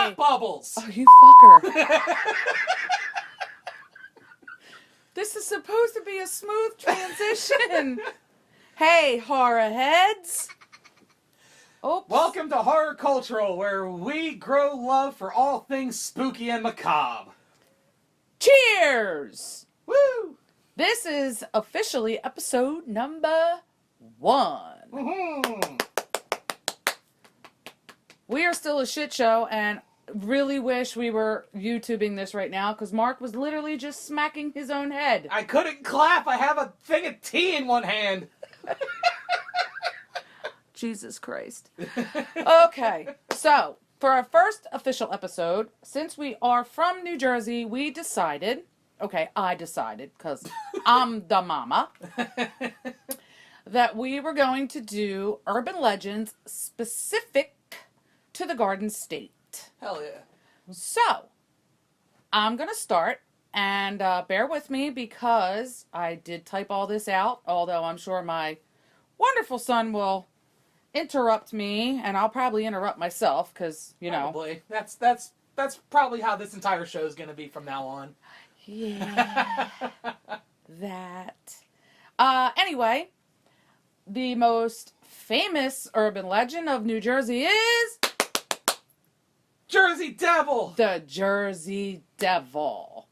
Thought bubbles. Oh, you fucker. This is supposed to be a smooth transition. Hey, horror heads. Oops. Welcome to Horror Cultural, where we grow love for all things spooky and macabre. Cheers! Woo! This is officially episode number 1. Mm-hmm. We are still a shit show, and really wish we were YouTubing this right now, because Mark was literally just smacking his own head. I couldn't clap. I have a thing of tea in one hand. Jesus Christ. Okay, so for our first official episode, since we are from New Jersey, we decided, I decided, because I'm the mama, that we were going to do urban legends specific to the Garden State. Hell yeah. So, I'm going to start, and bear with me because I did type all this out, although I'm sure my wonderful son will interrupt me, and I'll probably interrupt myself, because, you know. Probably. That's probably how this entire show is going to be from now on. Yeah. That. Anyway, the most famous urban legend of New Jersey is Jersey Devil! the Jersey Devil.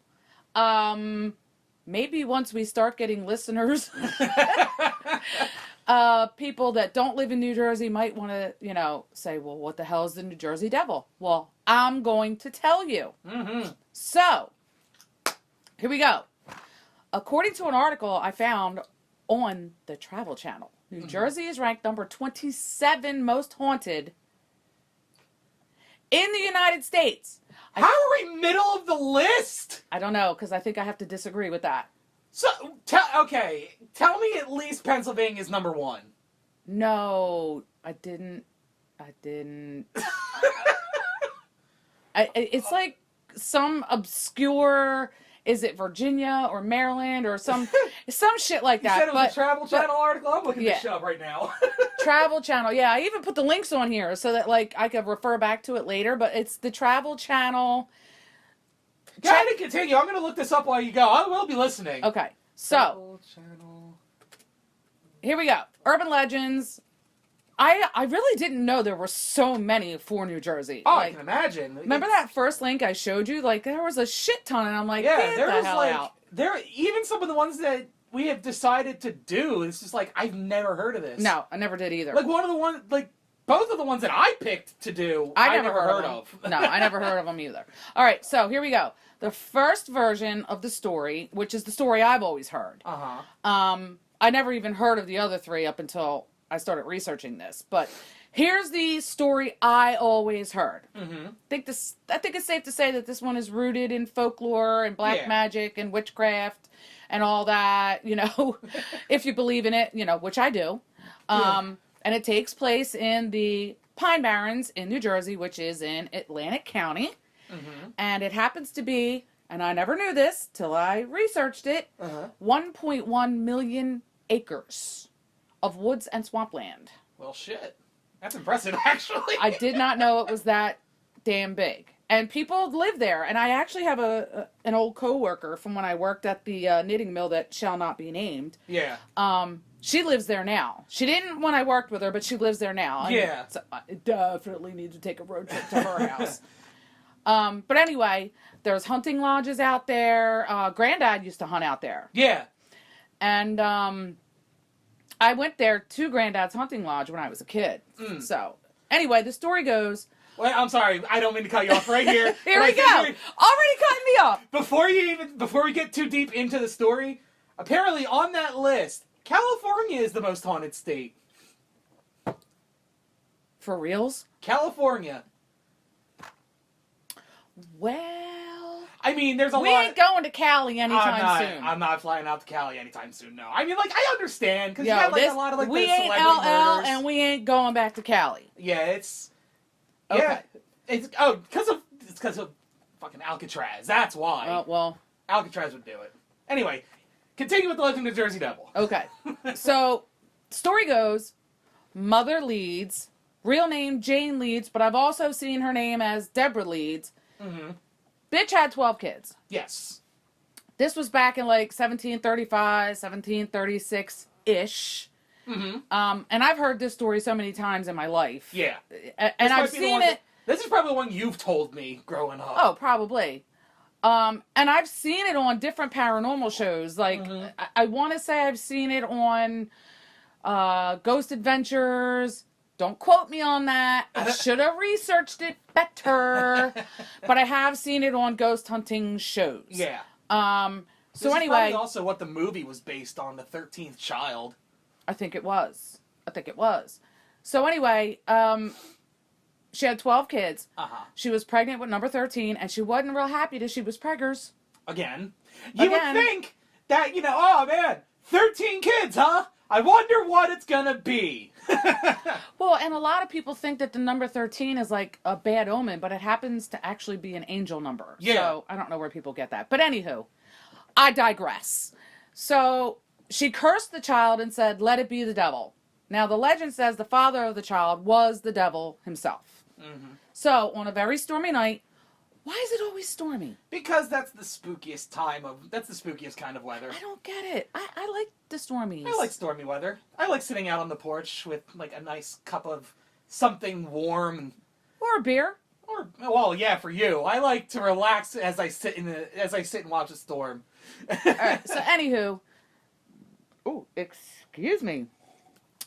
Maybe once we start getting listeners, people that don't live in New Jersey might want to, say, well, what the hell is the New Jersey Devil? Well, I'm going to tell you. Mm-hmm. So, here we go. According to an article I found on the Travel Channel, New Jersey is ranked number 27 most haunted in the United States. How are we middle of the list? I don't know, because I think I have to disagree with that. So, tell me at least Pennsylvania is number 1. No, I didn't. It's like some obscure, is it Virginia or Maryland or some shit like that. You said it was a Travel Channel article? I'm looking this up right now. Travel Channel, yeah. I even put the links on here so that I could refer back to it later, but it's the Travel Channel. Go ahead and continue. I'm going to look this up while you go. I will be listening. Okay, so Travel Channel. Here we go. Urban legends. I really didn't know there were so many for New Jersey. Oh, I can imagine. Remember that first link I showed you? There was a shit ton, and I'm like, yeah, get the hell out. Even some of the ones that we have decided to do, it's just I've never heard of this. No, I never did either. One of the ones, both of the ones that I picked to do, I never heard of. No, I never heard of them either. All right, so here we go. The first version of the story, which is the story I've always heard. I never even heard of the other 3 up until I started researching this, but here's the story I always heard. Mm-hmm. I think it's safe to say that this one is rooted in folklore and black magic and witchcraft and all that, if you believe in it, which I do. And it takes place in the Pine Barrens in New Jersey, which is in Atlantic County. Mm-hmm. And it happens to be, and I never knew this till I researched it, 1.1 million acres of woods and swampland. Well, shit. That's impressive, actually. I did not know it was that damn big. And people live there. And I actually have an old coworker from when I worked at the knitting mill that shall not be named. Yeah. She lives there now. She didn't when I worked with her, but she lives there now. Yeah. So I definitely need to take a road trip to her house. But anyway, there's hunting lodges out there. Granddad used to hunt out there. Yeah. And I went there to Granddad's hunting lodge when I was a kid. So, anyway, the story goes... Well, I'm sorry. I don't mean to cut you off right here. Here we go. Already cutting me off. Before we get too deep into the story, apparently on that list, California is the most haunted state. For reals? California. Well... I mean, there's a lot... We ain't going to Cali anytime soon. I'm not flying out to Cali anytime soon, no. I mean, I understand, because you have, a lot of, we the ain't celebrity LL, murders. and we ain't going back to Cali. Yeah, it's... Okay. Yeah, it's because of fucking Alcatraz. That's why. Well... Alcatraz would do it. Anyway, continue with the Legend of Jersey Devil. Okay. So, story goes, mother leads real name Jane Leeds, but I've also seen her name as Deborah Leeds. Mm-hmm. Bitch had 12 kids. Yes. This was back in like 1735, 1736-ish. Mm-hmm. And I've heard this story so many times in my life. Yeah. And I've seen it. This is probably the one you've told me growing up. Oh, probably. And I've seen it on different paranormal shows. Like, I want to say I've seen it on Ghost Adventures. Don't quote me on that. I should have researched it better. But I have seen it on ghost hunting shows. Yeah. So this anyway. Is also what the movie was based on, The 13th Child. I think it was. So anyway, she had 12 kids. Uh-huh. She was pregnant with number 13, and she wasn't real happy that she was preggers. Again. You would think that, oh man, 13 kids, huh? I wonder what it's gonna be. Well, and a lot of people think that the number 13 is like a bad omen, but it happens to actually be an angel number. Yeah. So I don't know where people get that. But anywho, I digress. So she cursed the child and said, "Let it be the devil." Now, the legend says the father of the child was the devil himself. Mm-hmm. So, on a very stormy night, why is it always stormy? Because that's the spookiest kind of weather. I don't get it. I like the stormies. I like stormy weather. I like sitting out on the porch with like a nice cup of something warm. Or a beer. Or, well, yeah, for you. I like to relax as I sit and watch a storm. All right, so anywho. Oh, excuse me.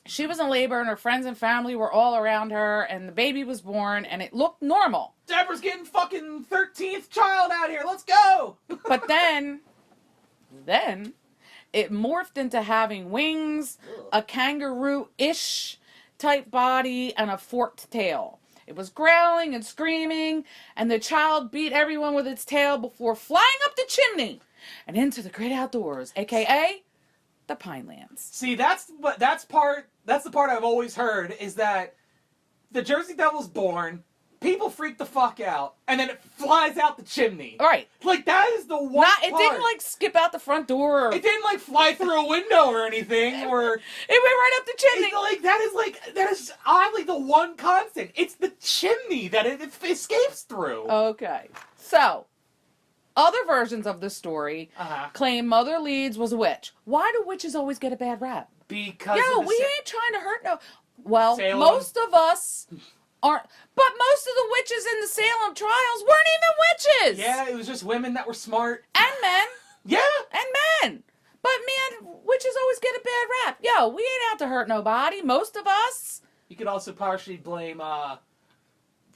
She was in labor and her friends and family were all around her and the baby was born and it looked normal. Deborah's getting fucking 13th child out here. Let's go. But then it morphed into having wings, a kangaroo-ish type body, and a forked tail. It was growling and screaming, and the child beat everyone with its tail before flying up the chimney and into the great outdoors, aka the Pinelands. See, that's the part I've always heard is that the Jersey Devil's born, people freak the fuck out, and then it flies out the chimney. All right. Like, that is the one part. It didn't, like, skip out the front door. It didn't, like, fly through a window or anything, or... It went right up the chimney. That is oddly the one constant. It's the chimney that it escapes through. Okay. So, other versions of the story claim Mother Leeds was a witch. Why do witches always get a bad rap? Because we ain't trying to hurt no... Well, Salem. Most of us aren't... But most of the witches in the Salem trials weren't even witches! Yeah, it was just women that were smart. And men. Yeah! And men! But man, witches always get a bad rap. We ain't out to hurt nobody. Most of us. You could also partially blame,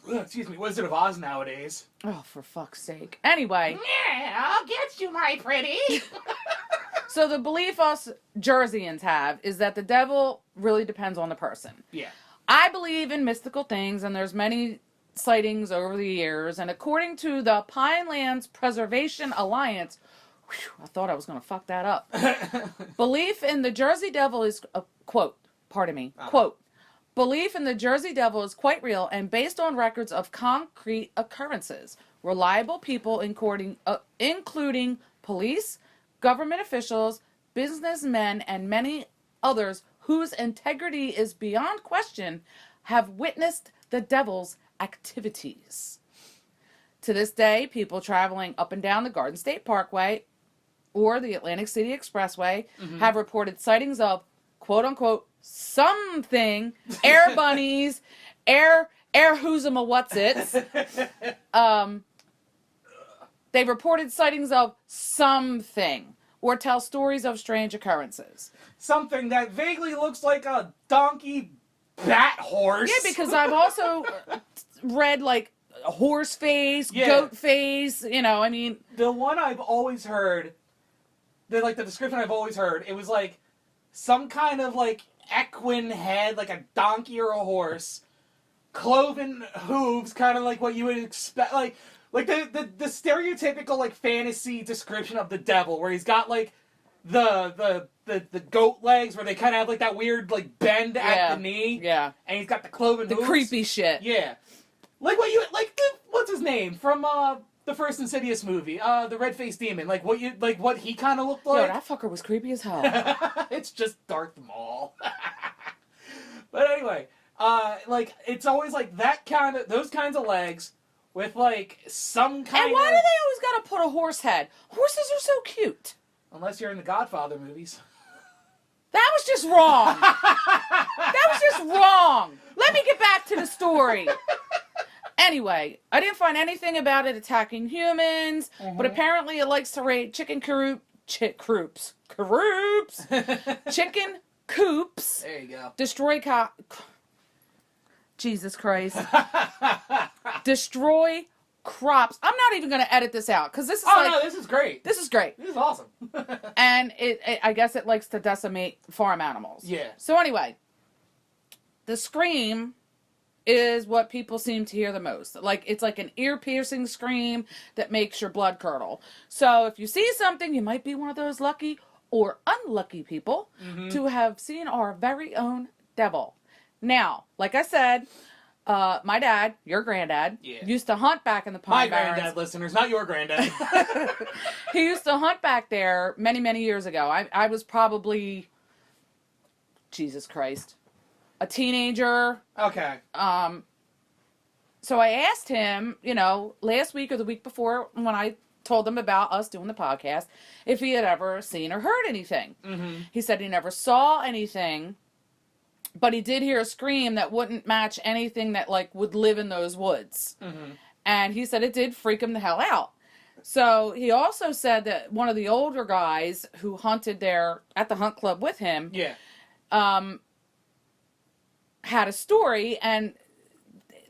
Wizard of Oz nowadays. Oh, for fuck's sake. Anyway. Yeah, I'll get you, my pretty. So the belief us Jerseyans have is that the devil really depends on the person. Yeah. I believe in mystical things, and there's many sightings over the years. And according to the Pinelands Preservation Alliance, I thought I was going to fuck that up. Belief in the Jersey Devil is, quote, belief in the Jersey Devil is quite real and based on records of concrete occurrences. Reliable people, including police, government officials, businessmen, and many others whose integrity is beyond question, have witnessed the devil's activities. To this day, people traveling up and down the Garden State Parkway or the Atlantic City Expressway have reported sightings of, quote-unquote, something, air bunnies, air who's-a-what's-its. They reported sightings of something or tell stories of strange occurrences. Something that vaguely looks like a donkey bat horse. Yeah, because I've also read, like, horse face, goat face, The one I've always heard, the description I've always heard, it was like some kind of, like, equine head, like a donkey or a horse, cloven hooves, kind of like what you would expect, like the stereotypical, like, fantasy description of the devil, where he's got, like, the goat legs, where they kind of have, like, that weird, like, bend at the knee. Yeah. And he's got the cloven hooves. The creepy shit. Yeah. What's his name? From, the first Insidious movie, the red-faced demon. Like, what he kind of looked like. Yo, that fucker was creepy as hell. It's just Darth Maul. But anyway, Like, it's always like those kinds of legs with like some kind And of. why do they always gotta put a horse head? Horses are so cute. Unless you're in the Godfather movies. That was just wrong. That was just wrong. Let me get back to the story. Anyway, I didn't find anything about it attacking humans, but apparently it likes to raid chicken coops. Chicken coops. There you go. Destroy Jesus Christ. Destroy crops. I'm not even going to edit this out because this is no, this is great. This is great. This is awesome. And I guess it likes to decimate farm animals. Yeah. So anyway, the scream is what people seem to hear the most. Like, it's like an ear-piercing scream that makes your blood curdle. So if you see something, you might be one of those lucky or unlucky people to have seen our very own devil. Now, like I said, my dad, your granddad, used to hunt back in the Pine Barrens. My granddad, listeners, not your granddad. He used to hunt back there many, many years ago. I was probably, Jesus Christ, a teenager. Okay. So I asked him, last week or the week before when I told him about us doing the podcast, if he had ever seen or heard anything. He said he never saw anything, but he did hear a scream that wouldn't match anything that like would live in those woods. And he said it did freak him the hell out. So he also said that one of the older guys who hunted there at the hunt club with him, had a story, and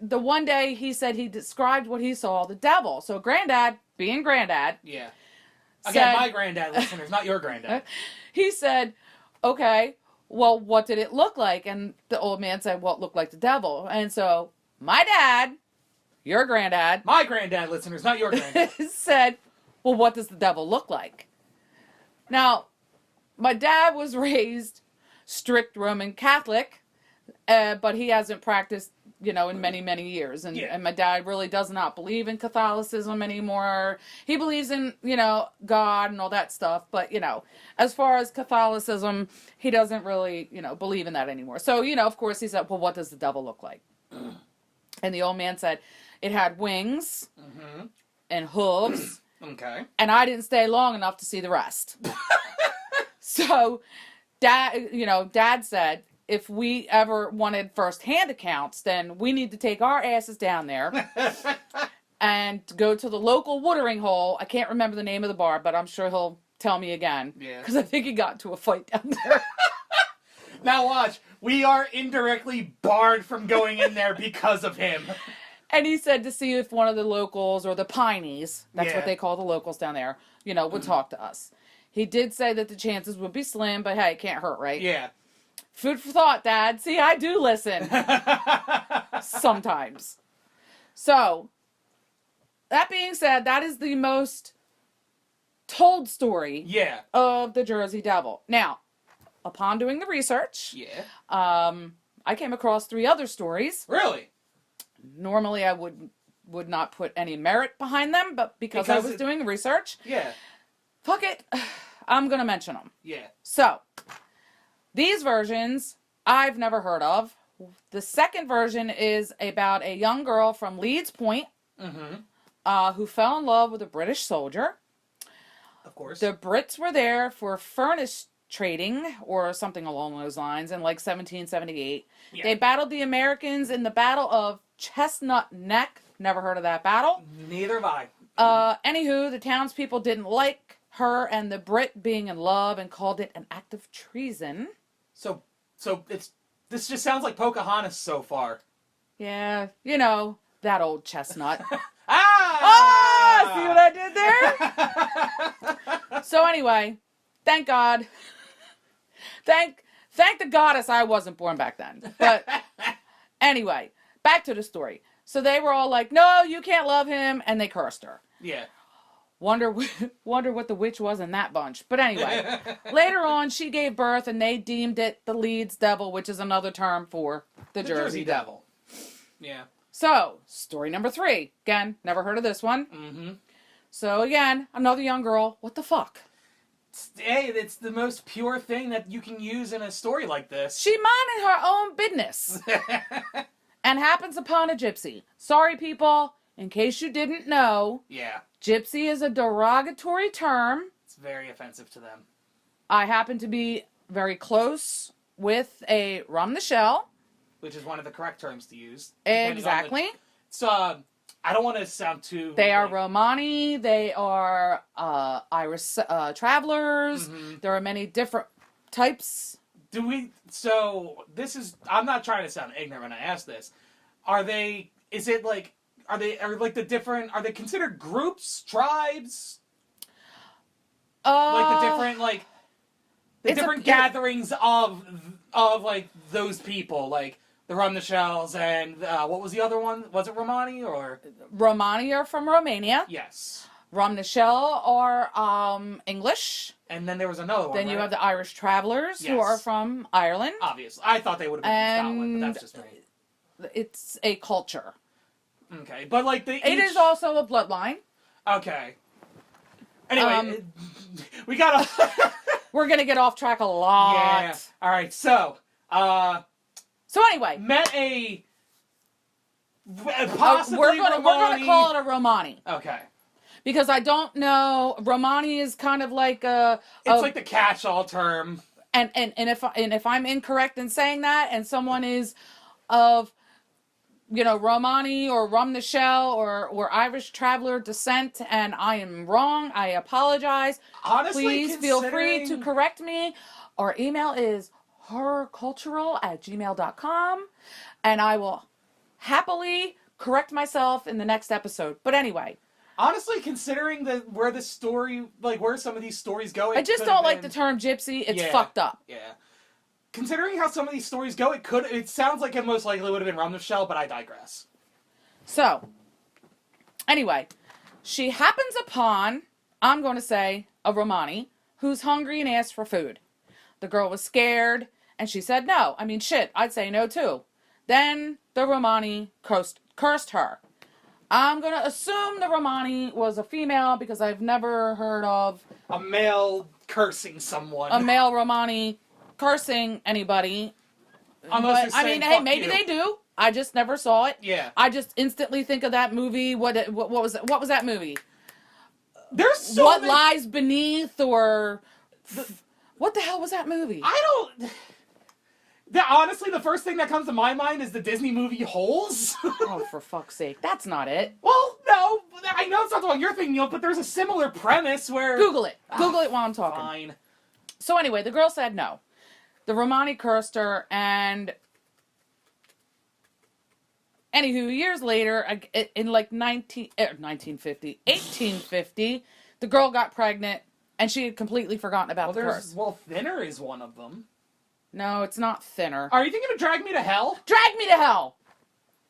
the one day he said he described what he saw, the devil. So granddad, being granddad. Yeah. Again, my granddad, listeners, not your granddad. He said, okay, well, what did it look like? And the old man said, well, it looked like the devil. And so my dad, your granddad. My granddad, listeners, not your granddad. Said, well, what does the devil look like? Now, my dad was raised strict Roman Catholic, but he hasn't practiced, in many, many years. And my dad really does not believe in Catholicism anymore. He believes in, God and all that stuff. But, as far as Catholicism, he doesn't really, believe in that anymore. So, of course, he said, well, what does the devil look like? And the old man said, it had wings and hooves. Okay. And I didn't stay long enough to see the rest. So, Dad said, if we ever wanted first-hand accounts, then we need to take our asses down there and go to the local watering hole. I can't remember the name of the bar, but I'm sure he'll tell me again. Yeah. Because I think he got into a fight down there. Now watch. We are indirectly barred from going in there because of him. And he said to see if one of the locals, or the Pineys, that's what they call the locals down there, would talk to us. He did say that the chances would be slim, but hey, it can't hurt, right? Yeah. Food for thought, Dad. See, I do listen. Sometimes. So, that being said, that is the most told story of the Jersey Devil. Now, upon doing the research, I came across 3 other stories. Really? Normally, I would not put any merit behind them, but because I was doing research, fuck it, I'm going to mention them. Yeah. So, these versions, I've never heard of. The second version is about a young girl from Leeds Point who fell in love with a British soldier. Of course. The Brits were there for furnace trading or something along those lines in like 1778. Yeah. They battled the Americans in the Battle of Chestnut Neck. Never heard of that battle. Neither have I. Anywho, the townspeople didn't like her and the Brit being in love and called it an act of treason. So this just sounds like Pocahontas so far. Yeah, that old chestnut. See what I did there? So anyway, thank God. Thank the goddess I wasn't born back then. But anyway, back to the story. So they were all like, no, you can't love him, and they cursed her. Yeah. Wonder what the witch was in that bunch. But anyway, later on, she gave birth, and they deemed it the Leeds Devil, which is another term for the Jersey Devil. Yeah. So, story number 3. Again, never heard of this one. So again, another young girl. What the fuck? Hey, it's the most pure thing that you can use in a story like this. She minded her own business and happens upon a gypsy. Sorry, people, in case you didn't know. Yeah. Gypsy is a derogatory term. It's very offensive to them. I happen to be very close with a rum the shell. Which is one of the correct terms to use. Exactly. I don't want to sound too... They are Romani. They are Irish travelers. Mm-hmm. There are many different types. I'm not trying to sound ignorant when I ask this. Are they considered groups, tribes? The different gatherings of those people, like the Rum the Shells and what was the other one? Was it Romani or? Romani are from Romania. Yes. Rum the Shell are English. And then there was another one. Then you have the Irish travelers who are from Ireland. Obviously, I thought they would have been from Scotland, but that's just me. It's a culture. Okay, but it is also a bloodline. Okay. Anyway, we gotta. We're gonna get off track a lot. Yeah. All right. So anyway, met a possibly we're gonna call it a Romani. Okay. Because I don't know, Romani is kind of like it's like the catch-all term. And if I'm incorrect in saying that, and someone is of Romani or Rum the Shell or Irish traveler descent, and I am wrong, I apologize. Honestly, please feel free to correct me. Our email is horrorcultural@gmail.com, and I will happily correct myself in the next episode. But anyway. Honestly, considering where some of these stories go, I just don't like the term gypsy. It's fucked up. Yeah. Considering how some of these stories go, it sounds like it most likely would have been Rum the Shell, but I digress. So, anyway, she happens upon, I'm going to say, a Romani who's hungry and asks for food. The girl was scared, and she said no. I mean, shit, I'd say no too. Then the Romani cursed her. I'm going to assume the Romani was a female because I've never heard of a male cursing someone. A male Romani cursing anybody. Unless hey, maybe they do. I just never saw it. Yeah. I just instantly think of that movie. What was it? What was that movie? There's so What Lies Beneath, or what the hell was that movie? Honestly, the first thing that comes to my mind is the Disney movie Holes. Oh, for fuck's sake. That's not it. Well, no. I know it's not the one you're thinking of, but there's a similar premise where... Google it. Google it while I'm talking. Fine. So anyway, the girl said no. The Romani cursed her, and... Anywho, years later, in like 1850, the girl got pregnant, and she had completely forgotten about the curse. Well, Thinner is one of them. No, it's not Thinner. Are you thinking of Drag Me to Hell? Drag Me to Hell!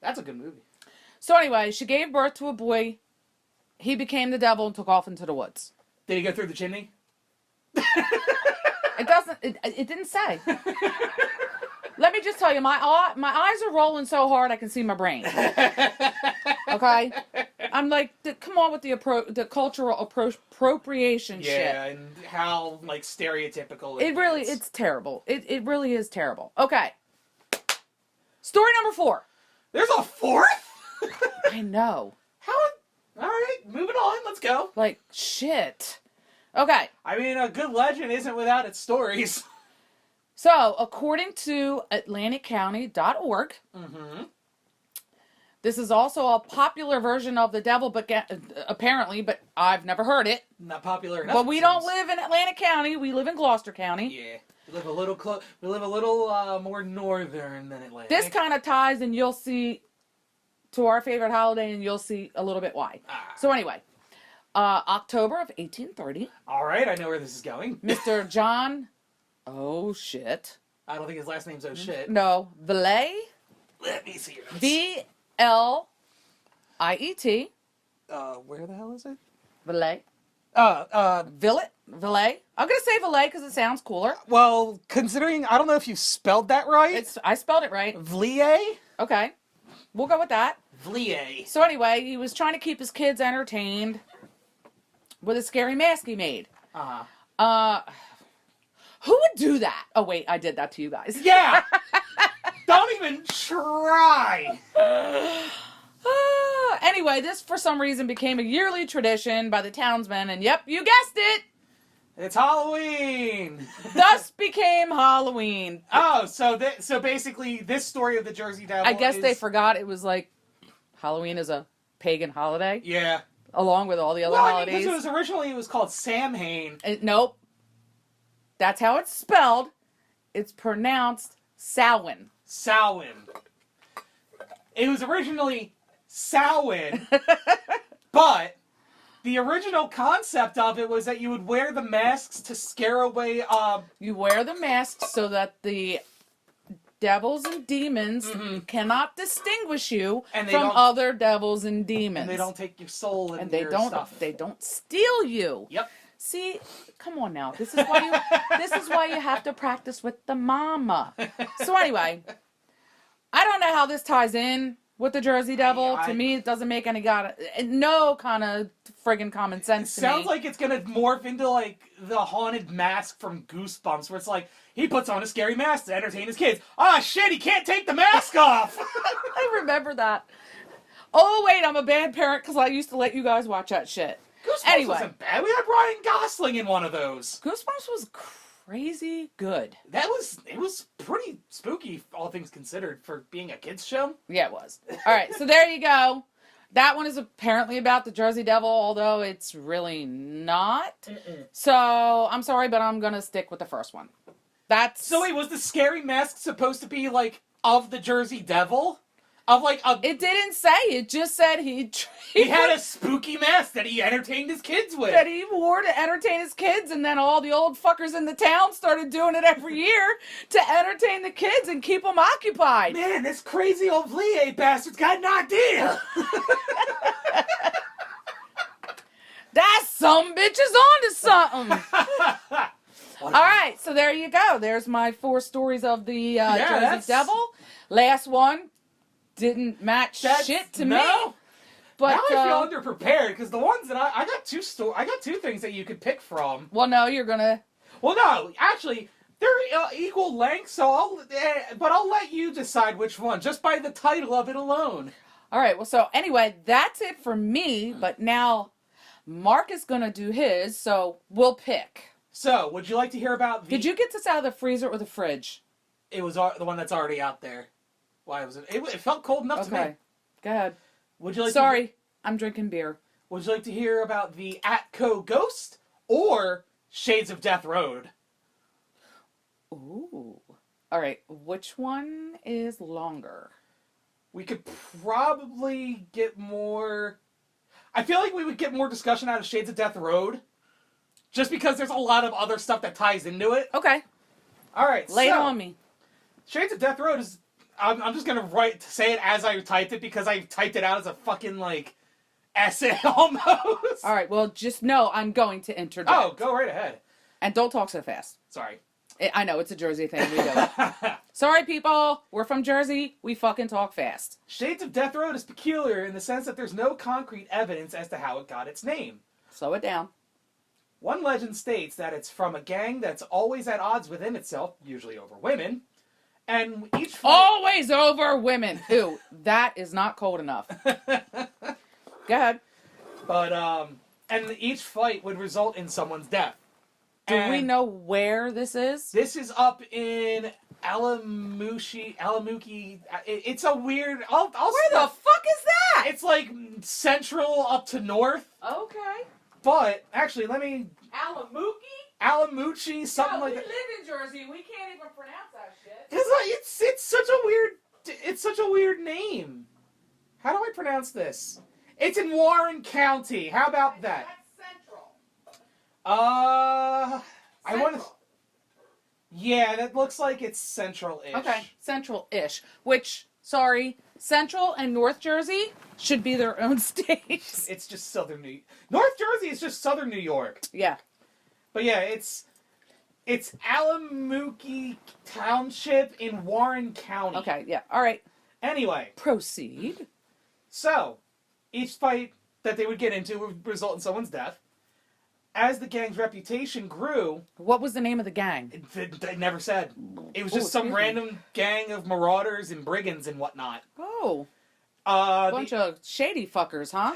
That's a good movie. So anyway, she gave birth to a boy. He became the devil and took off into the woods. Did he go through the chimney? It didn't say. Let me just tell you, my eyes are rolling so hard I can see my brain. Okay? I'm like, come on with the cultural appropriation shit. Yeah, and how, stereotypical it's terrible. It really is terrible. Okay. Story number 4. There's a 4th? I know. Alright, moving on, let's go. Shit. Okay. I mean, a good legend isn't without its stories. So, according to AtlanticCounty.org, this is also a popular version of the devil, but apparently, but I've never heard it. Not popular enough. But we don't live in Atlantic County. We live in Gloucester County. Yeah. We live a little more northern than Atlantic. This kind of ties, and you'll see, to our favorite holiday, and you'll see a little bit why. So anyway, October of 1830. All right, I know where this is going. Mr. John... Oh, shit. I don't think his last name's Oh Shit. No. Villet. Let me see your notes. Villiet. Where the hell is it? Villet. Villet? Villet. I'm going to say Villet because it sounds cooler. Well, considering, I don't know if you spelled that right. I spelled it right. Villiers? Okay. We'll go with that. Villiers. So anyway, he was trying to keep his kids entertained with a scary mask he made. Who would do that? Oh, wait, I did that to you guys. Yeah! Don't even try! Anyway, this for some reason became a yearly tradition by the townsmen, and yep, you guessed it! It's Halloween! Thus became Halloween. Oh, so basically this story of the Jersey Devil I guess they forgot it was like Halloween is a pagan holiday. Yeah. Along with all the other holidays. Because it was called Samhain. Nope. That's how it's spelled. It's pronounced Samhain. Samhain. It was originally Samhain, but the original concept of it was that you would wear the masks to scare away. You wear the masks so that the devils and demons cannot distinguish you from other devils and demons. And they don't take your soul and your stuff. They don't steal you. Yep. See, come on now. This is why you have to practice with the mama. So anyway, I don't know how this ties in with the Jersey Devil. To me, it doesn't make no kind of friggin' common sense to me. It sounds like it's gonna morph into like the haunted mask from Goosebumps, where it's like he puts on a scary mask to entertain his kids. Ah, shit! He can't take the mask off. I remember that. Oh wait, I'm a bad parent because I used to let you guys watch that shit. Goosebumps wasn't bad. We had Ryan Gosling in one of those. Goosebumps was crazy good. It was pretty spooky, all things considered, for being a kids show. Yeah, it was. All right, so there you go. That one is apparently about the Jersey Devil, although it's really not. So I'm sorry, but I'm gonna stick with the first one. So wait, was the scary mask supposed to be like of the Jersey Devil? Of like a... It didn't say. It just said he had a spooky mask that he entertained his kids with. That he wore to entertain his kids, and then all the old fuckers in the town started doing it every year to entertain the kids and keep them occupied. Man, this crazy old VA bastard's got an idea. That some bitch is onto something. All right, so there you go. There's my 4 stories of the Jersey Devil. Last one. Didn't match shit to me. But now I feel underprepared because the ones that I got two things that you could pick from. Well, no, you're gonna. Well, no, actually, they're equal length. So I'll let you decide which one just by the title of it alone. All right. Well, so anyway, that's it for me. But now, Mark is gonna do his, so we'll pick. So, would you like to hear about? Did you get this out of the freezer or the fridge? It was the one that's already out there. Why was it? It felt cold enough to me. Okay, go ahead. Would you like? Sorry, I'm drinking beer. Would you like to hear about the Atco Ghost or Shades of Death Road? Ooh. All right. Which one is longer? We could probably get more. I feel like we would get more discussion out of Shades of Death Road, just because there's a lot of other stuff that ties into it. Okay. All right. Lay it on me. Shades of Death Road is. I'm just gonna say it as I typed it because I typed it out as a fucking like essay almost. All right, well, just know I'm going to interject. Oh, go right ahead. And don't talk so fast. Sorry. I know it's a Jersey thing. We do it. Sorry, people. We're from Jersey. We fucking talk fast. Shades of Death Road is peculiar in the sense that there's no concrete evidence as to how it got its name. Slow it down. One legend states that it's from a gang that's always at odds within itself, usually over women. And each fight... Always over women. Ew, that is not cold enough. Go ahead. But, and each fight would result in someo's death. Do we know where this is? This is up in Alamuki. It's a weird... Where the fuck is that? It's like central up to north. Okay. But, actually, let me... Alamuki, something like that. We live in Jersey. We can't even pronounce that shit. It's such a weird name. How do I pronounce this? It's in Warren County. How about that? That's central. I want to. Yeah, that looks like it's central-ish. Okay, central-ish. Which, sorry, Central and North Jersey should be their own states. It's just southern North Jersey is just southern New York. Yeah. But yeah, it's Alamuki Township in Warren County. Okay, yeah, all right. Anyway. Proceed. So, each fight that they would get into would result in someone's death. as the gang's reputation grew, What was the name of the gang? it never said. It was Oh, just some excuse me. random gang of marauders and brigands and whatnot. Oh, Uh, bunch of shady fuckers, huh?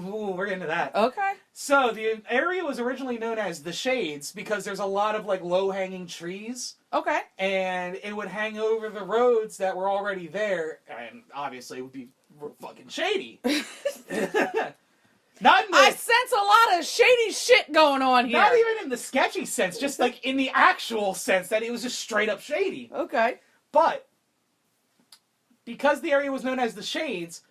Ooh, we're into that. Okay. So the area was originally known as the Shades because there's a lot of like low-hanging trees, Okay. and it would hang over the roads that were already there, and obviously it would be fucking shady. Not in the, I sense a lot of shady shit going on here. not even in the sketchy sense, just like in the actual sense that it was just straight up shady. Okay. But because the area was known as the Shades,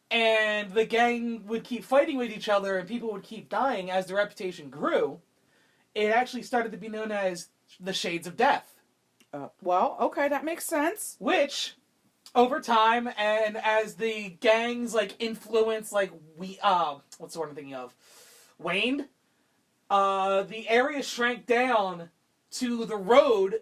and the gang would keep fighting with each other and people would keep dying as the reputation grew, it actually started to be known as the Shades of Death. Well, okay, that makes sense. Which, over time, and as the gang's like influence, like what's the word I'm thinking of, waned, the area shrank down to the road,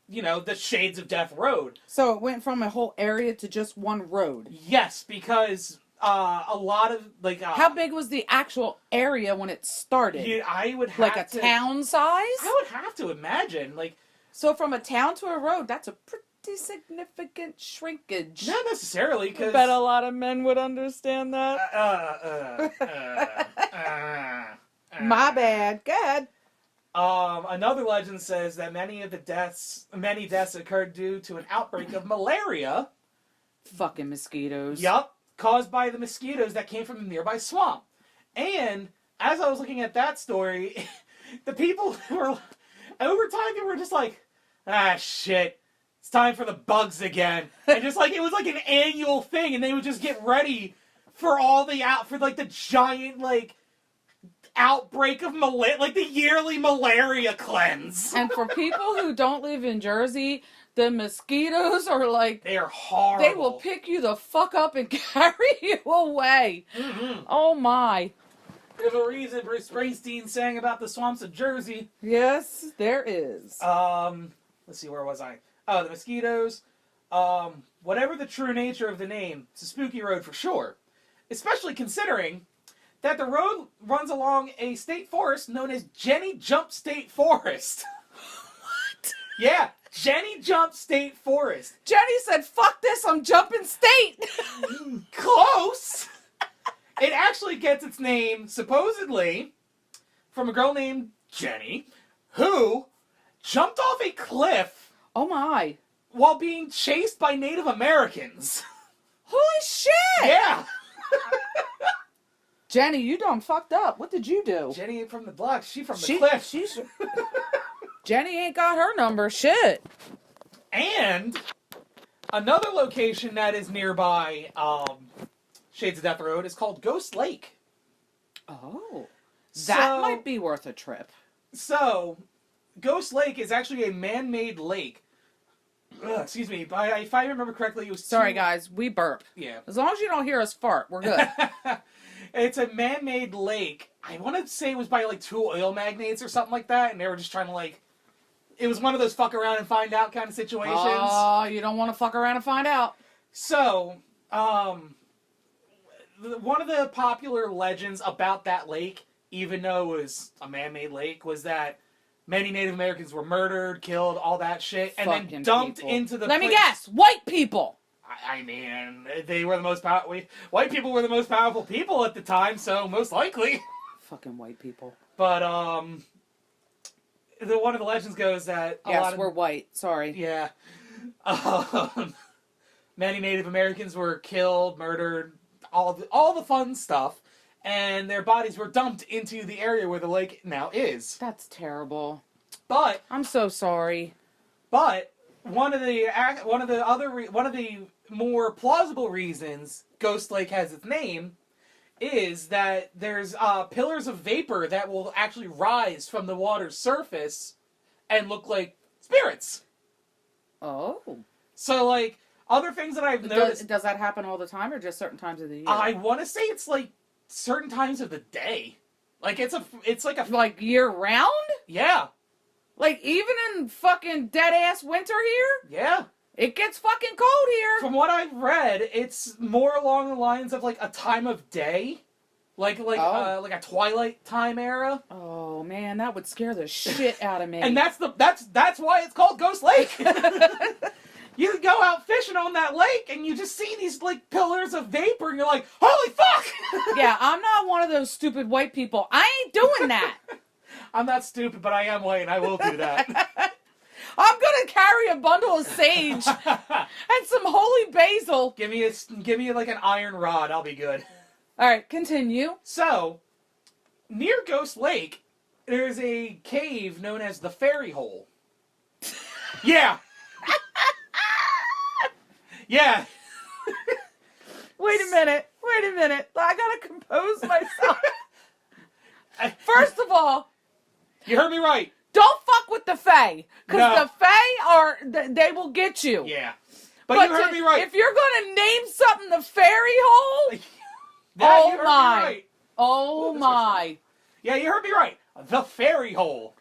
the Shades of Death road. So it went from a whole area to just one road. Yes, because a lot of like How big was the actual area when it started? I would have Like a town size? I would have to imagine, like, So from a town to a road, that's a pretty significant shrinkage. not necessarily I because bet a lot of men would understand that. My bad. Go ahead. Another legend says that many deaths occurred due to an outbreak of malaria. Fucking mosquitoes. Yup, caused by the mosquitoes that came from the nearby swamp. And as I was looking at that story, the people were over time they were just like, shit, it's time for the bugs again. And just like it was like an annual thing, and they would just get ready for the giant like outbreak of malaria, like the yearly malaria cleanse. And for people who don't live in Jersey, the mosquitoes are like, They are horrible. they will pick you the fuck up and carry you away. Mm-hmm. Oh my. There's a reason Bruce Springsteen sang about the swamps of Jersey. Yes, there is. Let's see, where was I? Oh, the mosquitoes. Whatever the true nature of the name, it's a spooky road for sure. Especially considering that the road runs along a state forest known as Jenny Jump State Forest. What? Yeah, Jenny Jump State Forest. Jenny said, fuck this, I'm jumping state. Close! It actually gets its name, supposedly, from a girl named Jenny, who jumped off a cliff Oh my. while being chased by Native Americans. Holy shit! Yeah! Jenny, you done fucked up. What did you do? Jenny ain't from the block, she from the cliff. Jenny ain't got her number. Shit. And another location that is nearby Shades of Death Road is called Ghost Lake. Oh. That So- might be worth a trip. So, Ghost Lake is actually a man-made lake. Excuse me, if I remember correctly, it was Sorry, guys. We burp. Yeah. As long as you don't hear us fart, we're good. It's a man-made lake. I want to say it was by like 2 oil magnates or something like that, and they were just trying to like... It was one of those fuck around and find out kind of situations. Oh, you don't want to fuck around and find out. So, one of the popular legends about that lake, even though it was a man-made lake, was that many Native Americans were murdered, killed, all that shit, and then Fucking dumped people. into the... Let me guess. White people. I mean, they were the most white people were the most powerful people at the time, so most likely. Fucking white people. But one of the legends goes that Yes, we're white. Sorry. yeah, many Native Americans were killed, murdered, all the fun stuff, and their bodies were dumped into the area where the lake now is. That's terrible. But I'm so sorry. one of the more plausible reasons Ghost Lake has its name is that there's pillars of vapor that will actually rise from the water's surface and look like spirits. Oh. So, like, other things that I've noticed... Does that happen all the time or just certain times of the year? I want to say it's, like, certain times of the day. Like, it's like a... Like year round? Yeah. Like even in fucking dead-ass winter here? Yeah. It gets fucking cold here. From what I've read, it's more along the lines of, like, a time of day like a Twilight time era. Oh man, that would scare the shit out of me. And that's why it's called Ghost Lake. You go out fishing on that lake and you just see these like pillars of vapor and you're like, holy fuck! Yeah, I'm not one of those stupid white people. I ain't doing that. I'm not stupid, but I am white and I will do that. I'm gonna carry a bundle of sage and some holy basil. Give me like an iron rod, I'll be good. Alright, continue. So, near Ghost Lake, there's a cave known as the Fairy Hole. Yeah! Yeah! Wait a minute. I gotta compose myself. First of all, You heard me right. don't fuck with the Fae. Because No. the Fae they will get you. Yeah. But you heard me right. If you're gonna name something the Fairy Hole, You heard me right. Oh my. Yeah, you heard me right. The Fairy Hole.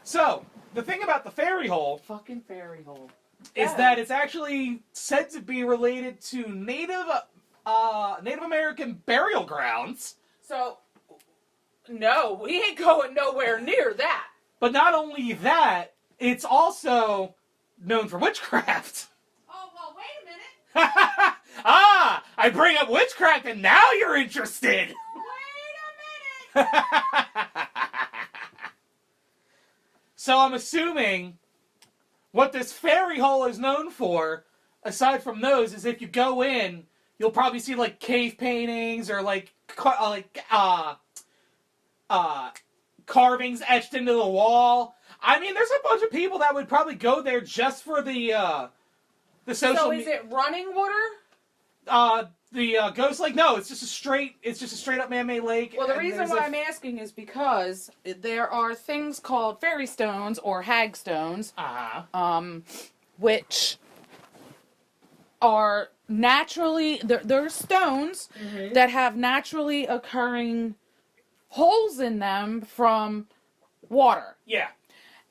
So, the thing about the Fairy Hole Fucking Fairy Hole. is that it's actually said to be related to Native American burial grounds. So, no, we ain't going nowhere near that. But not only that, it's also known for witchcraft. Oh, well, wait a minute. I bring up witchcraft and now you're interested. Wait a minute. So I'm assuming what this fairy hole is known for, aside from those, is if you go in, you'll probably see like cave paintings or like carvings etched into the wall. I mean, there's a bunch of people that would probably go there just for the social. So is it running water? The Ghost Lake? No, it's just a straight up man-made lake. Well, the reason why I'm asking is because there are things called fairy stones or hag stones, which are naturally they're stones that have naturally occurring holes in them from water. Yeah.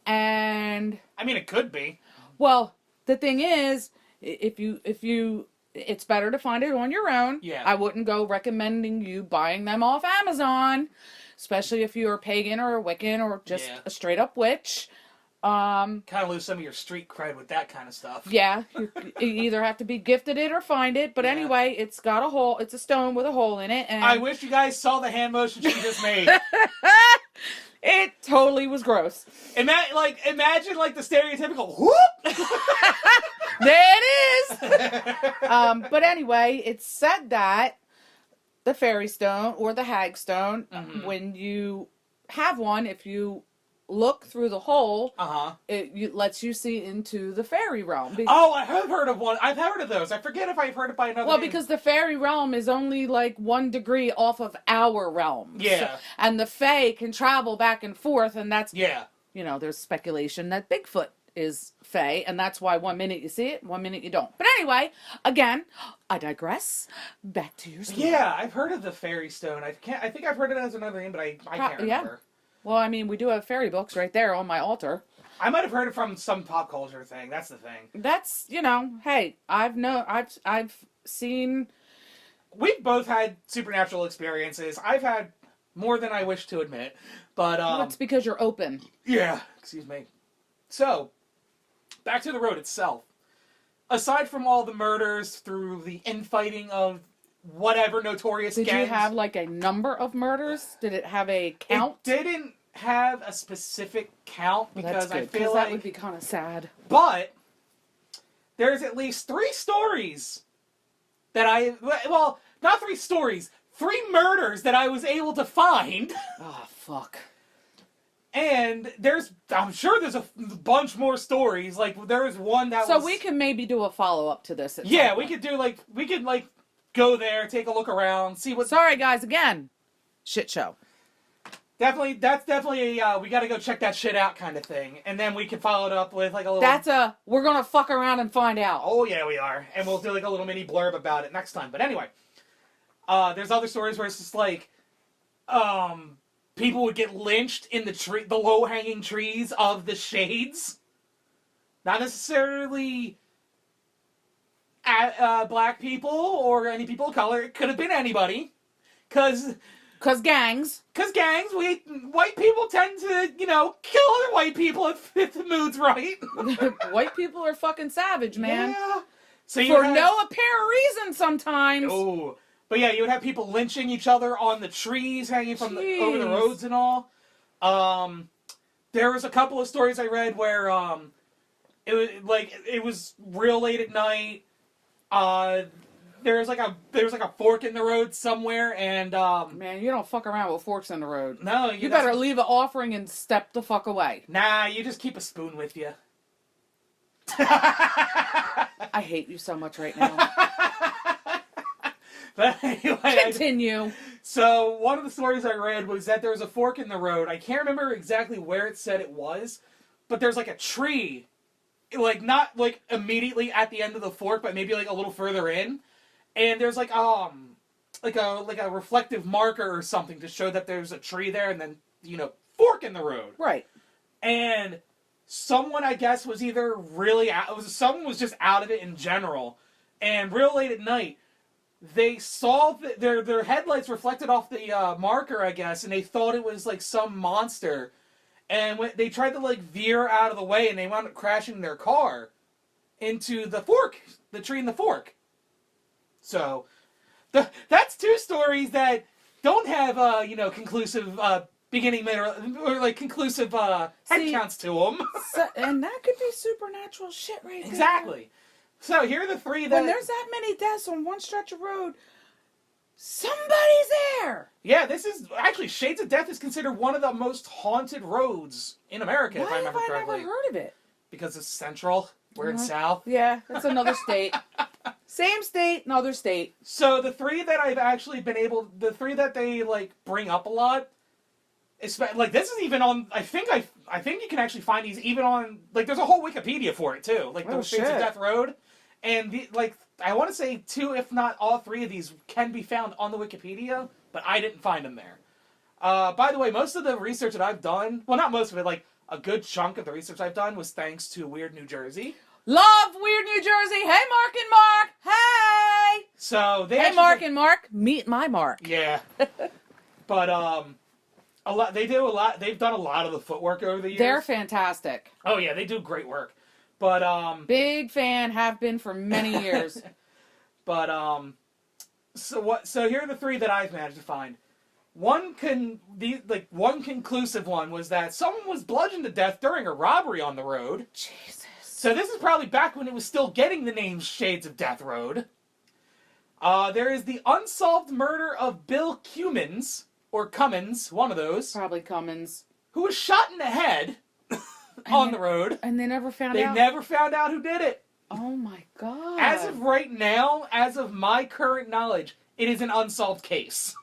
And I mean, it could be. well, the thing is, if you it's better to find it on your own. Yeah. I wouldn't go recommending you buying them off Amazon, especially if you're a pagan or a Wiccan or just a straight up witch. Kind of lose some of your street cred with that kind of stuff. Yeah, you either have to be gifted it or find it. But anyway, it's got a hole. It's a stone with a hole in it. And I wish you guys saw the hand motion she just made. It totally was gross. Imagine the stereotypical whoop. There it is. But anyway, it's said that the fairy stone or the hag stone, when you have one, if you look through the hole, it lets you see into the fairy realm. I have heard of one. I've heard of those. I forget if I've heard it by another name. Because the fairy realm is only 1 degree off of our realm. Yeah. And the fae can travel back and forth, and that's, yeah. There's speculation that Bigfoot is fae, and that's why 1 minute you see it, 1 minute you don't. But anyway, again, I digress. Back to your story. Yeah, I've heard of the fairy stone. I think I've heard it as another name, but I can't remember. Yeah. Well, I mean, we do have fairy books right there on my altar. I might have heard it from some pop culture thing. That's the thing. That's, hey, I've seen. We've both had supernatural experiences. I've had more than I wish to admit, but it's because you're open. Yeah, excuse me. So, back to the road itself. Aside from all the murders through the infighting of whatever notorious gangs... Did you have a number of murders? Did it have a count? It didn't have a specific count because I feel that would be kind of sad. But there's at least 3 stories that not 3 stories, 3 murders that I was able to find. Oh, fuck. And I'm sure there's a bunch more stories. There was one that So we can maybe do a follow-up to this. Yeah, we could do, go there, take a look around, see what... Sorry, guys, again. Shit show. That's definitely a, we gotta go check that shit out kind of thing. And then we can follow it up with, a little... We're gonna fuck around and find out. Oh, yeah, we are. And we'll do, a little mini blurb about it next time. But anyway, there's other stories where it's just, people would get lynched in the low-hanging trees of the shades. Not necessarily... black people or any people of color. It could have been anybody. Cause gangs. White people tend to, kill other white people if the mood's right. White people are fucking savage, man. Yeah. So For no apparent reason sometimes. Oh. But yeah, you would have people lynching each other on the trees hanging from over the roads and all. There was a couple of stories I read where it was real late at night. There was like a fork in the road somewhere, and man, you don't fuck around with forks in the road. No, you better leave an offering and step the fuck away. Nah, you just keep a spoon with you. I hate you so much right now. But anyway, continue. So one of the stories I read was that there was a fork in the road. I can't remember exactly where it said it was, but there's like a tree, like not like immediately at the end of the fork, but maybe like a little further in, and there's like a reflective marker or something to show that there's a tree there, and then fork in the road. Right. And someone, I guess, was either really out. Someone was just out of it in general, and real late at night, they saw their headlights reflected off the marker, I guess, and they thought it was like some monster. And when they tried to like veer out of the way, and they wound up crashing their car into the fork, the tree in the fork. So, that's two stories that don't have conclusive beginning, middle, or like conclusive head counts to them. And that could be supernatural shit, right? Exactly. So here are the three that... When there's that many deaths on one stretch of road, somebody's there! Yeah, this is... Actually, Shades of Death is considered one of the most haunted roads in America, if I remember correctly. Why have I never heard of it? Because it's central. We're in South. Yeah, that's another state. Same state, another state. So the three that I've actually been able... The three that they, bring up a lot... this is even on... I think you can actually find these even on... there's a whole Wikipedia for it, too. The Shades of Death Road... And, I want to say two, if not all three of these can be found on the Wikipedia, but I didn't find them there. By the way, most of the research that I've done, well, not most of it, a good chunk of the research I've done was thanks to Weird New Jersey. Love Weird New Jersey! Hey, Mark and Mark! Hey! So, Hey, Mark and Mark! Meet my Mark. Yeah. But, they've done a lot of the footwork over the years. They're fantastic. Oh, yeah, they do great work. But, big fan, have been for many years. But, so here are the three that I've managed to find. One conclusive one was that someone was bludgeoned to death during a robbery on the road. Jesus. So this is probably back when it was still getting the name Shades of Death Road. There is the unsolved murder of Bill Cummins, or Cummins, one of those. Probably Cummins. Who was shot in the head on the road. And they never found out? They never found out who did it. Oh my god. As of right now, as of my current knowledge, it is an unsolved case.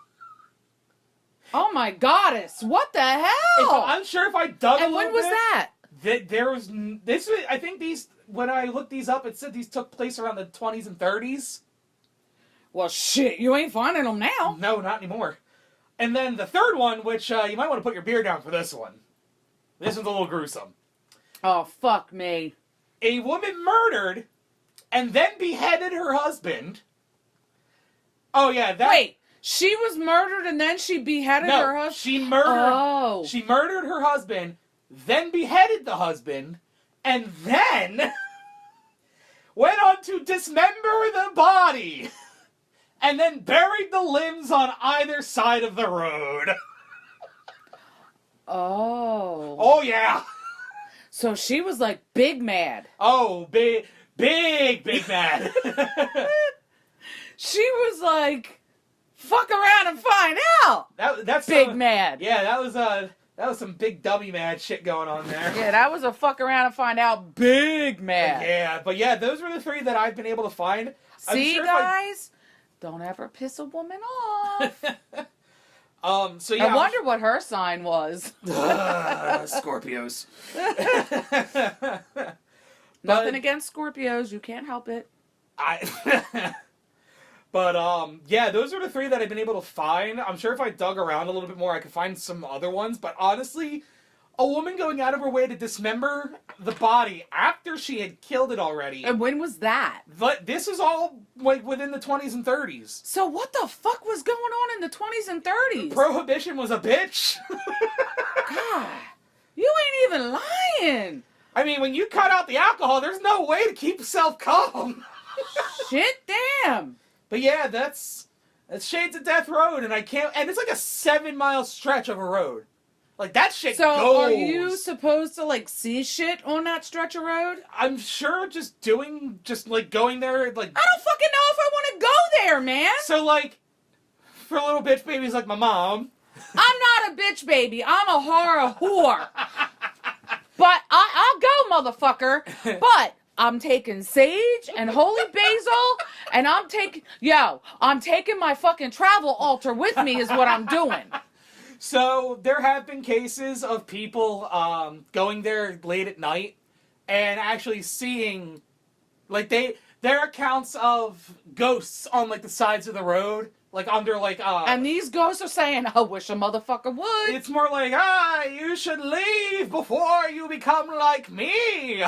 Oh my goddess! What the hell? I'm sure if I dug and when was that? There was this. I think these. When I looked these up, it said these took place around the 20s and 30s. Well, shit, you ain't finding them now. No, not anymore. And then the third one, which you might want to put your beer down for this one. This one's a little gruesome. Oh, fuck me. A woman murdered and then beheaded her husband. Oh, yeah. Wait, she was murdered and then she beheaded her husband? She murdered her husband, then beheaded the husband, and then went on to dismember the body, and then buried the limbs on either side of the road. Oh, yeah. So she was big mad. Oh, big mad. She was fuck around and find out. That's big mad. Yeah, that was some big dummy mad shit going on there. Yeah, that was a fuck around and find out big mad. Yeah, but yeah, those were the three that I've been able to find. See, guys? Don't ever piss a woman off. So yeah, I wonder what her sign was. Scorpios. Nothing against Scorpios. You can't help it. But yeah, those are the three that I've been able to find. I'm sure if I dug around a little bit more, I could find some other ones. But honestly, a woman going out of her way to dismember the body after she had killed it already. And when was that? But this is all like within the 20s and 30s. So what the fuck was going on in the 20s and 30s? Prohibition was a bitch. God, you ain't even lying. I mean, when you cut out the alcohol, there's no way to keep yourself calm. Shit, damn. But yeah, that's Shades of Death Road, and it's like a 7-mile stretch of a road. Like, that shit So goes. are you supposed to, like, see shit on that stretch of road? I'm sure just like, going there, like... I don't fucking know if I want to go there, man. So, like, for little bitch babies like my mom... I'm not a bitch baby. I'm a horror whore. But I'll go, motherfucker. But I'm taking sage and holy basil, and I'm taking my fucking travel altar with me is what I'm doing. So, there have been cases of people going there late at night and actually seeing, like, their accounts of ghosts on, like, the sides of the road, like, under, like, And these ghosts are saying, I wish a motherfucker would. It's more like, you should leave before you become like me.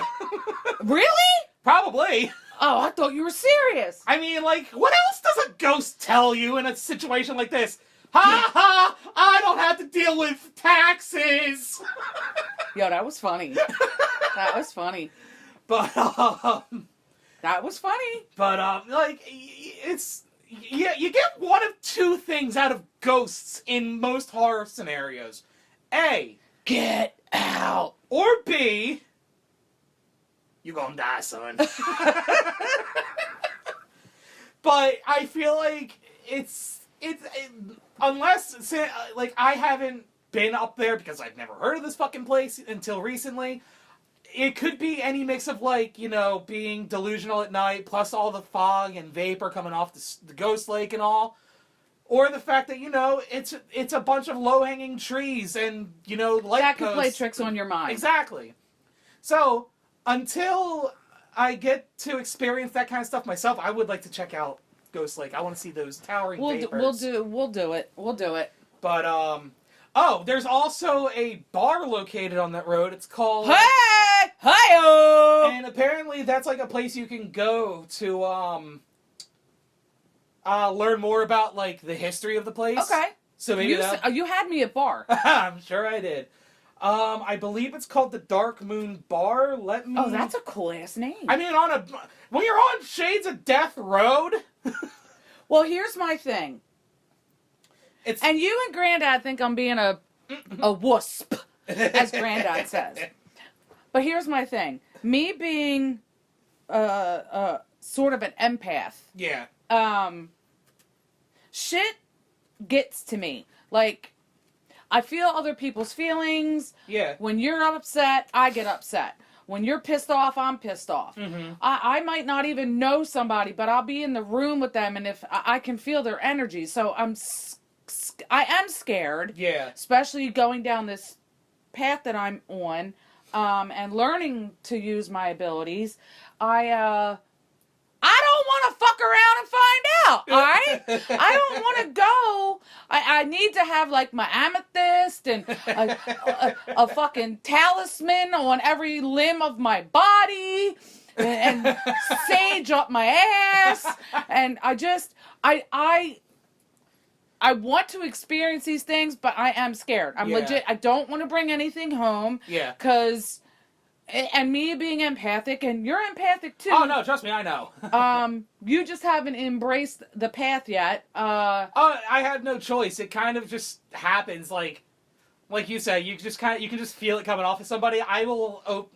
Really? Probably. Oh, I thought you were serious. I mean, like, what else does a ghost tell you in a situation like this? Ha ha! I don't have to deal with taxes! Yo, that was funny. That was funny. But, That was funny. But, like, it's... Yeah, you get one of two things out of ghosts in most horror scenarios. A, get out. Or B, you gonna die, son. But I feel like unless, like, I haven't been up there because I've never heard of this fucking place until recently. It could be any mix of, like, being delusional at night, plus all the fog and vapor coming off the ghost lake and all. Or the fact that, it's a bunch of low-hanging trees and, light That could posts. play tricks on your mind. Exactly. So, until I get to experience that kind of stuff myself, I would like to check out Ghost Lake. I want to see those towering vapors. We'll do it. But, there's also a bar located on that road. It's called... Hey! Hi-oh! And apparently that's like a place you can go to learn more about, like, the history of the place. Okay. So maybe you had me at bar. I'm sure I did. I believe it's called the Dark Moon Bar. Oh, that's a cool ass name. I mean, when you're on Shades of Death Road. Well, here's my thing. And you and Granddad think I'm being a wusp, as Granddad says. But here's my thing. Me being sort of an empath. Yeah. Shit gets to me. Like, I feel other people's feelings. Yeah. When you're upset, I get upset. When you're pissed off, I'm pissed off. Mm-hmm. I might not even know somebody, but I'll be in the room with them, and if I can feel their energy. So I am scared. Yeah. Especially going down this path that I'm on, and learning to use my abilities. I don't want to fuck around and find out, alright? I don't want to go. I need to have, like, my amethyst and a fucking talisman on every limb of my body and sage up my ass. And I want to experience these things, but I am scared. I'm legit. I don't want to bring anything home. Yeah. Because... And me being empathic, and you're empathic too. Oh, no, trust me, I know. You just haven't embraced the path yet. I had no choice. It kind of just happens, like you said, you can just feel it coming off of somebody. I will,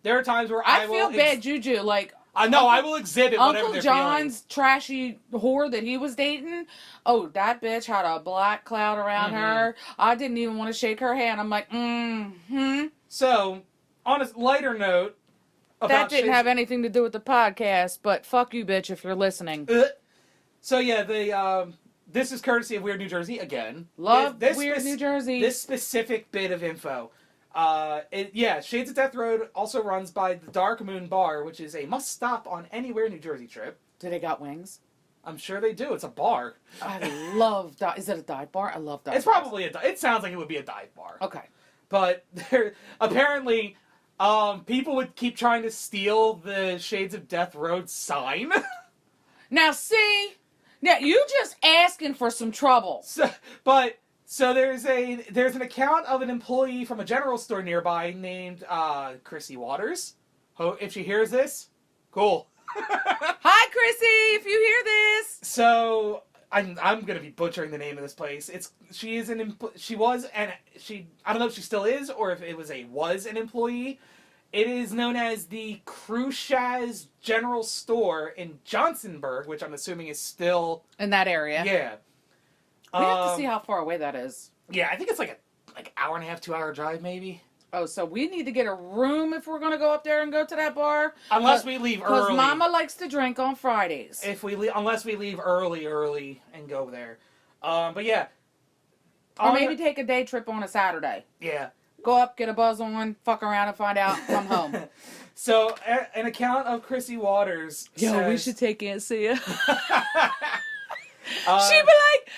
there are times where I will... feel bad juju, like... I will exhibit whatever Uncle they're John's feeling. trashy whore that he was dating, that bitch had a black cloud around her. I didn't even want to shake her hand. I'm like, So... On a lighter note, that didn't have anything to do with the podcast, but fuck you, bitch, if you're listening. So yeah, this is courtesy of Weird New Jersey again. Love Weird New Jersey. This specific bit of info. Shades of Death Road also runs by the Dark Moon Bar, which is a must-stop on anywhere New Jersey trip. Do they got wings? I'm sure they do. It's a bar. I love is it a dive bar? I love dive It's bars. Probably it sounds like it would be a dive bar. Okay. but there apparently people would keep trying to steal the Shades of Death Road sign. Now, see, now you just asking for some trouble. So there's an account of an employee from a general store nearby named Chrissy Waters. If she hears this, cool. Hi, Chrissy, if you hear this. So I'm gonna be butchering the name of this place. I don't know if she still is or if it was an employee. It is known as the Crushaz General Store in Johnsonburg, which I'm assuming is still in that area. Yeah. We have to see how far away that is. Yeah, I think it's like hour and a half, 2 hour drive maybe. Oh, so we need to get a room if we're going to go up there and go to that bar. Unless we leave early. Because Mama likes to drink on Fridays. Unless we leave early and go there. But yeah. Or maybe take a day trip on a Saturday. Yeah. Go up, get a buzz on, fuck around and find out, come home. So, an account of Chrissy Waters says, we should take Aunt Sia. She'd be uh, like,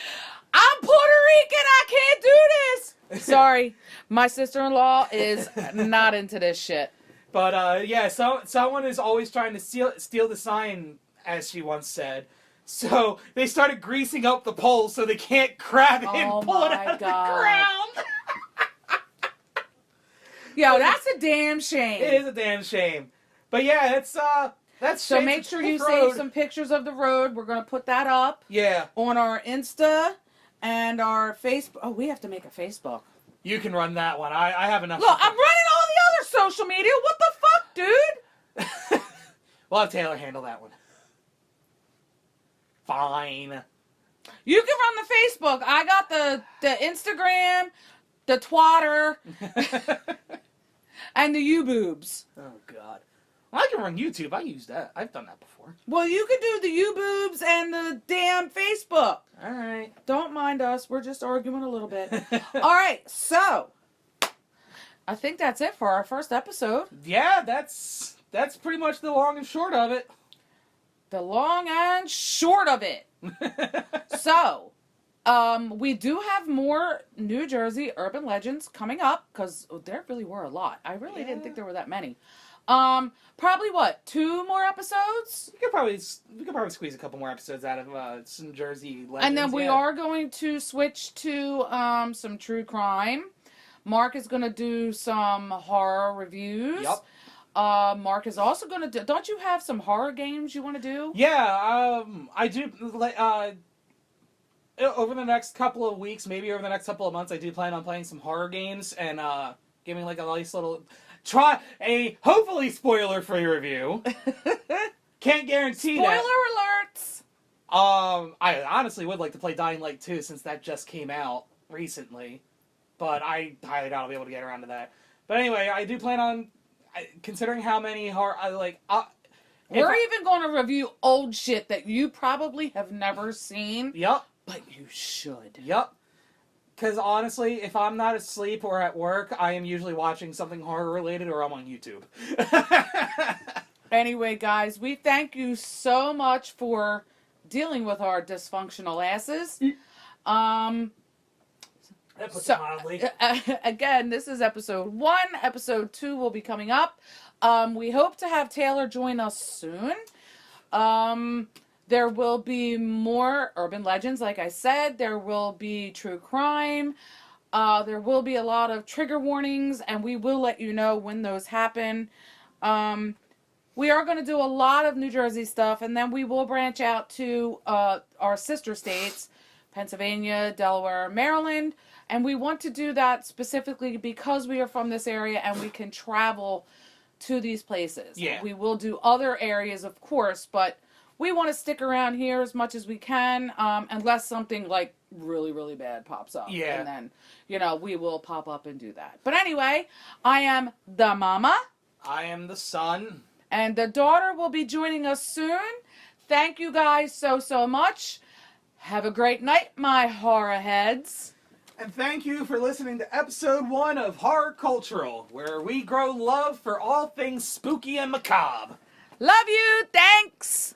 I'm Puerto Rican, I can't do this. Sorry, my sister-in-law is not into this shit. But, yeah, someone is always trying to steal the sign, as she once said. So, they started greasing up the pole so they can't grab it and pull it out of the ground. Yo, that's a damn shame. It is a damn shame. But yeah, that's so make sure you save some pictures of the road. We're gonna put that up. Yeah. On our Insta and our Facebook. Oh, we have to make a Facebook. You can run that one. I have enough. Look, I'm running all the other social media. What the fuck, dude? We'll have Taylor handle that one. Fine. You can run the Facebook. I got the Instagram, the Twatter, and the U-boobs. Oh, God. Well, I can run YouTube. I use that. I've done that before. Well, you can do the U-boobs and the damn Facebook. All right. Don't mind us. We're just arguing a little bit. All right. So, I think that's it for our first episode. Yeah, that's pretty much the long and short of it. The long and short of it. So, we do have more New Jersey urban legends coming up because there really were a lot. I really didn't think there were that many. Probably 2 more episodes? We could probably squeeze a couple more episodes out of some Jersey legends. And then we are going to switch to some true crime. Mark is going to do some horror reviews. Yep. Mark is also going to do... Don't you have some horror games you want to do? Yeah, I do... over the next couple of weeks, maybe over the next couple of months, I do plan on playing some horror games and giving like a nice little... hopefully spoiler-free review. Can't guarantee Spoiler that. alerts! I honestly would like to play Dying Light 2 since that just came out recently. But I highly doubt I'll be able to get around to that. But anyway, I do plan on... Considering how many horror... We're even going to review old shit that you probably have never seen. Yep. But you should. Yep. Because honestly, if I'm not asleep or at work, I am usually watching something horror-related or I'm on YouTube. Anyway, guys, we thank you so much for dealing with our dysfunctional asses. That puts it mildly. Again, this is episode 1. Episode 2 will be coming up. We hope to have Taylor join us soon. There will be more urban legends, like I said. There will be true crime. There will be a lot of trigger warnings, and we will let you know when those happen. We are going to do a lot of New Jersey stuff, and then we will branch out to our sister states, Pennsylvania, Delaware, Maryland. And we want to do that specifically because we are from this area and we can travel to these places. Yeah. We will do other areas, of course, but we want to stick around here as much as we can, unless something like really, really bad pops up. Yeah. And then, we will pop up and do that. But anyway, I am the mama. I am the son. And the daughter will be joining us soon. Thank you guys so much. Have a great night, my horror heads. And thank you for listening to episode 1 of Horror Cultural, where we grow love for all things spooky and macabre. Love you. Thanks.